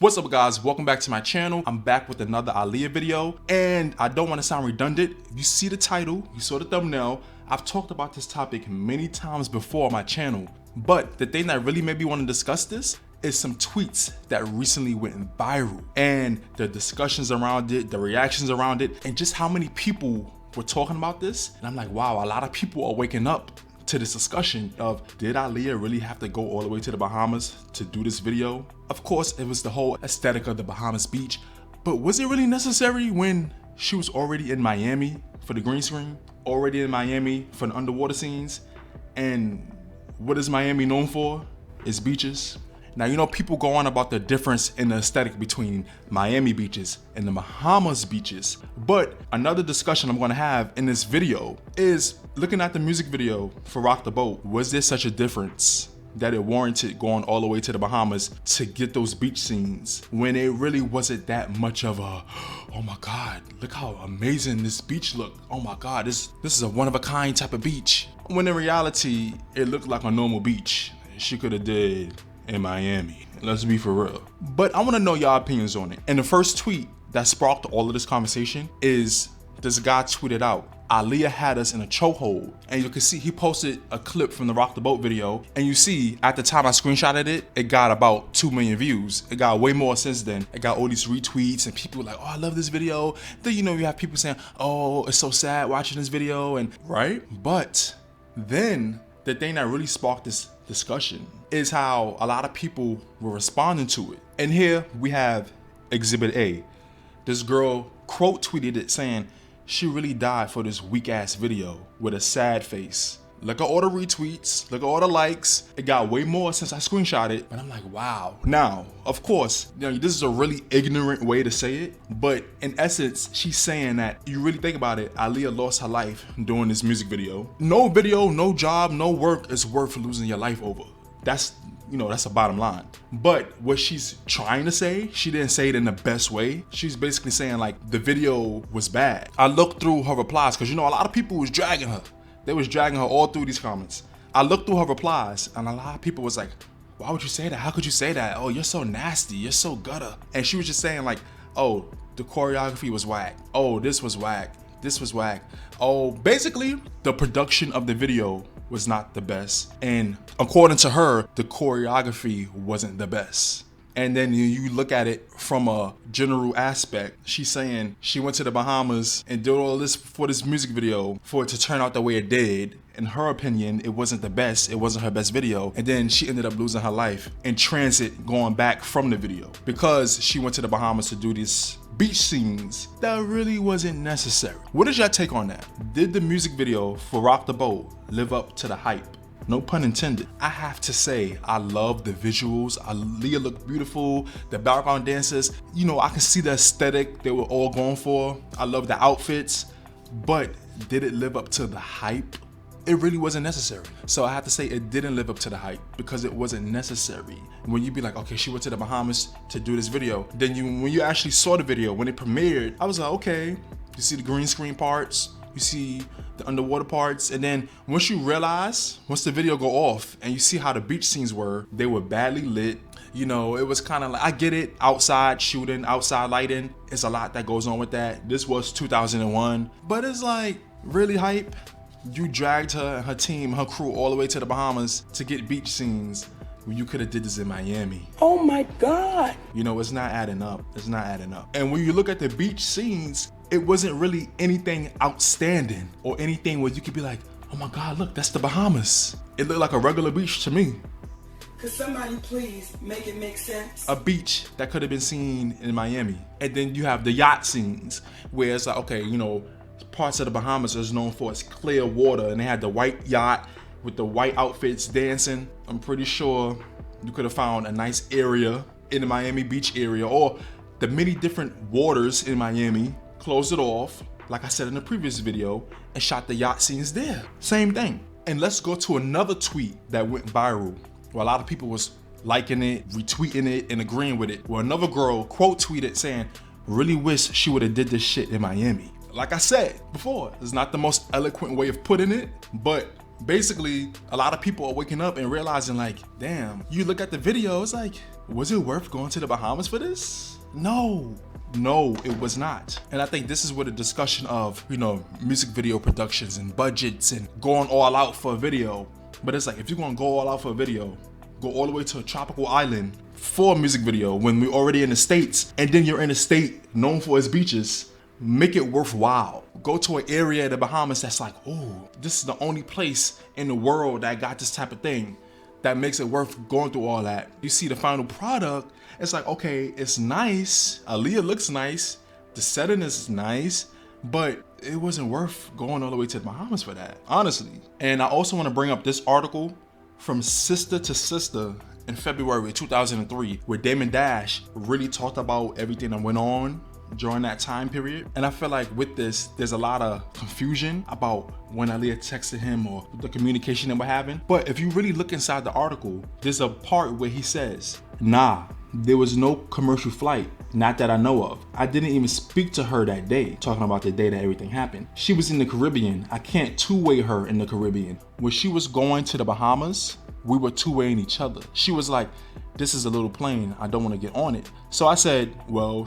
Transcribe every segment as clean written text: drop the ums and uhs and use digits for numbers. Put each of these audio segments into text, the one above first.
What's up guys, welcome back to my channel. I'm back with another Aaliyah video, and I don't want to sound redundant. You see the title, you saw the thumbnail. I've talked about this topic many times before on my channel, but the thing that really made me want to discuss this is some tweets that recently went viral, and the discussions around it, the reactions around it, and just how many people were talking about this. And I'm like, wow, a lot of people are waking up to this discussion of, did Aaliyah really have to go all the way to the Bahamas to do this video? Of course, it was the whole aesthetic of the Bahamas beach, but was it really necessary when she was already in Miami for the green screen, already in Miami for the underwater scenes? And what is Miami known for? It's beaches. Now, you know, people go on about the difference in the aesthetic between Miami beaches and the Bahamas beaches. But another discussion I'm gonna have in this video is looking at the music video for Rock the Boat. Was there such a difference that it warranted going all the way to the Bahamas to get those beach scenes when it really wasn't that much of a, oh my God, look how amazing this beach looked. Oh my God, this is a one-of-a-kind type of beach. When in reality, it looked like a normal beach she could have did in Miami. Let's be for real. But I wanna know y'all opinions on it. And the first tweet that sparked all of this conversation is this guy tweeted out, Aaliyah had us in a chokehold. And you can see he posted a clip from the Rock the Boat video. And you see at the time I screenshotted it, it got about 2 million views. It got way more since then. It got all these retweets and people were like, oh, I love this video. Then you know you have people saying, oh, it's so sad watching this video, and right? But then the thing that really sparked this discussion is how a lot of people were responding to it. And here we have Exhibit A. This girl quote tweeted it saying, she really died for this weak ass video with a sad face. Look at all the retweets, look at all the likes. It got way more since I screenshot it, but I'm like, wow. Now, of course, you know, this is a really ignorant way to say it, but in essence, she's saying that you really think about it, Aaliyah lost her life doing this music video. No video, no job, no work is worth losing your life over. That's, you know, that's the bottom line. But what she's trying to say, she didn't say it in the best way. She's basically saying like the video was bad. I looked through her replies because, you know, a lot of people was dragging her. They was dragging her all through these comments. I looked through her replies and a lot of people was like, why would you say that? How could you say that? Oh, you're so nasty. You're so gutter. And she was just saying like, oh, the choreography was whack. Oh, this was whack. This was whack. Oh, basically the production of the video was not the best. And according to her, the choreography wasn't the best. And then you look at it from a general aspect. She's saying she went to the Bahamas and did all this for this music video for it to turn out the way it did. In her opinion, it wasn't the best. It wasn't her best video. And then she ended up losing her life in transit going back from the video because she went to the Bahamas to do these beach scenes that really wasn't necessary. What is your take on that? Did the music video for Rock the Boat live up to the hype? No pun intended. I have to say, I love the visuals. Aaliyah looked beautiful. The background dancers, you know, I can see the aesthetic they were all going for. I love the outfits, but did it live up to the hype? It really wasn't necessary. So I have to say it didn't live up to the hype because it wasn't necessary. When you be like, okay, she went to the Bahamas to do this video. Then when you actually saw the video, when it premiered, I was like, okay, you see the green screen parts, you see the underwater parts, and then once you realize, once the video go off and you see how the beach scenes were, they were badly lit. You know, it was kind of like, I get it, outside shooting, outside lighting, it's a lot that goes on with that. This was 2001, but it's like, really hype? You dragged her and her team, her crew all the way to the Bahamas to get beach scenes when you could have did this in Miami. Oh my God. You know, it's not adding up. It's not adding up. And when you look at the beach scenes, it wasn't really anything outstanding or anything where you could be like, oh my God, look, that's the Bahamas. It looked like a regular beach to me. Could somebody please make it make sense? A beach that could have been seen in Miami. And then you have the yacht scenes where it's like, okay, you know, parts of the Bahamas is known for its clear water, and they had the white yacht with the white outfits dancing. I'm pretty sure you could have found a nice area in the Miami Beach area, or the many different waters in Miami, closed it off, like I said in the previous video, and shot the yacht scenes there. Same thing. And let's go to another tweet that went viral, where a lot of people was liking it, retweeting it, and agreeing with it, where another girl quote tweeted saying, really wish she would have did this shit in Miami. Like I said before, it's not the most eloquent way of putting it, but Basically, a lot of people are waking up and realizing like, damn, you look at the video, it's like, was it worth going to the Bahamas for this? No, it was not. And I think this is where the discussion of, music video productions and budgets and going all out for a video. But it's like, if you're gonna go all out for a video, go all the way to a tropical island for a music video when we're already in the States, and then you're in a state known for its beaches. Make it worthwhile. Go to an area in the Bahamas that's like, oh, this is the only place in the world that got this type of thing that makes it worth going through all that. You see the final product, it's like, okay, it's nice. Aaliyah looks nice. The setting is nice, but it wasn't worth going all the way to the Bahamas for that, honestly. And I also want to bring up this article from Sister to Sister in February 2003, where Damon Dash really talked about everything that went on during that time period. And I feel like with this, there's a lot of confusion about when Aaliyah texted him or the communication that we're having. But if you really look inside the article, there's a part where he says, nah, there was no commercial flight, not that I know of. I didn't even speak to her that day, talking about the day that everything happened. She was in the Caribbean. I can't two-way her in the Caribbean. When she was going to the Bahamas, we were two-waying each other. She was like, this is a little plane, I don't want to get on it. So I said, well,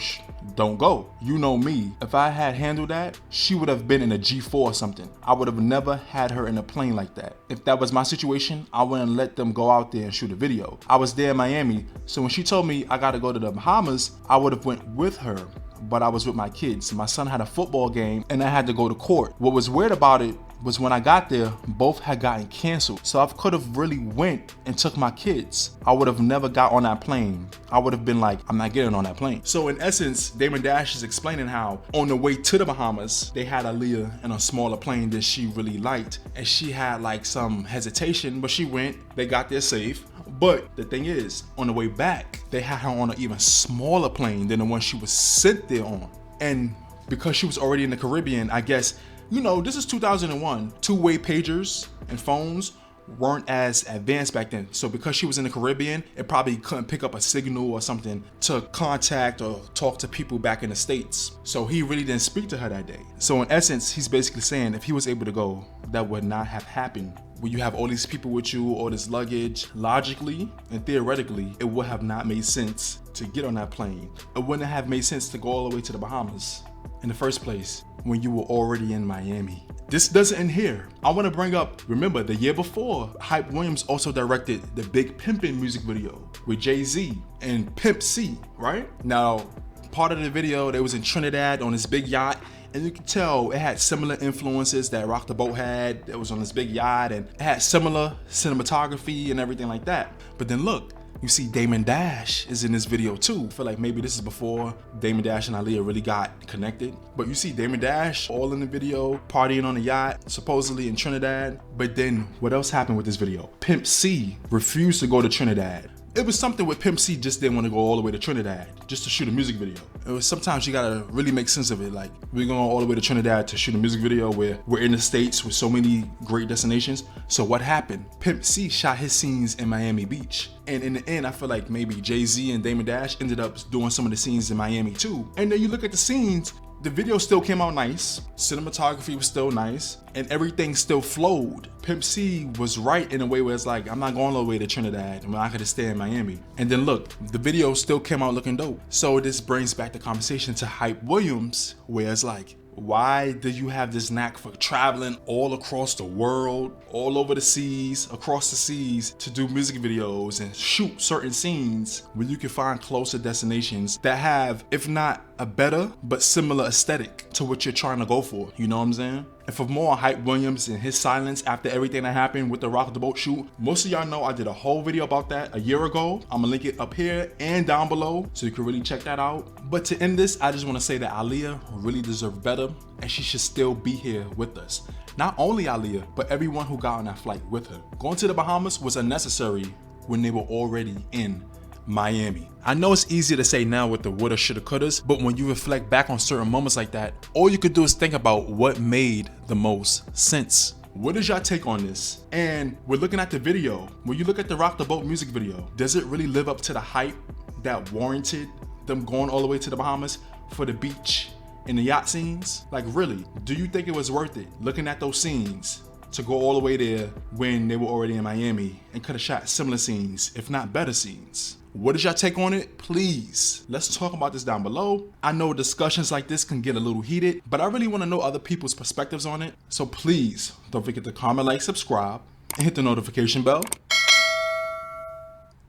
don't go. You know me. If I had handled that, she would have been in a G4 or something. I would have never had her in a plane like that. If that was my situation, I wouldn't let them go out there and shoot a video. I was there in Miami, so when she told me I gotta go to the Bahamas, I would have went with her, but I was with my kids. My son had a football game and I had to go to court. What was weird about it was when I got there, both had gotten canceled. So I could have really went and took my kids. I would have never got on that plane. I would have been like, I'm not getting on that plane. So in essence, Damon Dash is explaining how on the way to the Bahamas, they had Aaliyah in a smaller plane that she really liked. And she had like some hesitation, but she went, they got there safe. But the thing is, on the way back, they had her on an even smaller plane than the one she was sent there on. And because she was already in the Caribbean, I guess, this is 2001. Two-way pagers and phones weren't as advanced back then. So because she was in the Caribbean, it probably couldn't pick up a signal or something to contact or talk to people back in the States. So he really didn't speak to her that day. So in essence, he's basically saying if he was able to go, that would not have happened. When you have all these people with you, all this luggage, logically and theoretically, it would have not made sense to get on that plane. It wouldn't have made sense to go all the way to the Bahamas in the first place when you were already in Miami. This doesn't end here. I want to bring up, remember the year before, Hype Williams also directed the big Pimpin music video with Jay-Z and Pimp C, right? Now, part of the video, they was in Trinidad on this big yacht, and you can tell it had similar influences that Rock the Boat had. It was on this big yacht and it had similar cinematography and everything like that. But then look, you see Damon Dash is in this video too. I feel like maybe this is before Damon Dash and Aaliyah really got connected. But you see Damon Dash all in the video, partying on a yacht, supposedly in Trinidad. But then what else happened with this video? Pimp C refused to go to Trinidad. It was something with Pimp C just didn't want to go all the way to Trinidad just to shoot a music video. It was sometimes you gotta really make sense of it. Like, we're going all the way to Trinidad to shoot a music video where we're in the States with so many great destinations. So what happened? Pimp C shot his scenes in Miami Beach. And in the end, I feel like maybe Jay-Z and Damon Dash ended up doing some of the scenes in Miami too. And then you look at the scenes, the video still came out nice, cinematography was still nice, and everything still flowed. Pimp C was right in a way where it's like, I'm not going all the way to Trinidad, I could just stay in Miami. And then look, the video still came out looking dope. So this brings back the conversation to Hype Williams, where it's like, why do you have this knack for traveling all across the world, all over the seas, across the seas to do music videos and shoot certain scenes when you can find closer destinations that have, if not a better, but similar aesthetic to what you're trying to go for, you know what I'm saying? And for more on Hype Williams and his silence after everything that happened with the Rock the Boat shoot, most of y'all know I did a whole video about that a year ago. I'm gonna link it up here and down below so you can really check that out. But to end this, I just wanna say that Aaliyah really deserved better and she should still be here with us. Not only Aaliyah, but everyone who got on that flight with her. Going to the Bahamas was unnecessary when they were already in Miami. I know it's easier to say now with the woulda, shoulda, couldas, but when you reflect back on certain moments like that, all you could do is think about what made the most sense. What is your take on this? And we're looking at the video. When you look at the Rock the Boat music video, does it really live up to the hype that warranted them going all the way to the Bahamas for the beach and the yacht scenes? Like, really, do you think it was worth it? Looking at those scenes, to go all the way there when they were already in Miami and could have shot similar scenes, if not better scenes? What is your take on it? Please, let's talk about this down below. I know discussions like this can get a little heated, but I really want to know other people's perspectives on it. So please, don't forget to comment, like, subscribe, and hit the notification bell.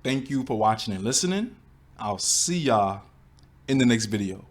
Thank you for watching and listening. I'll see y'all in the next video.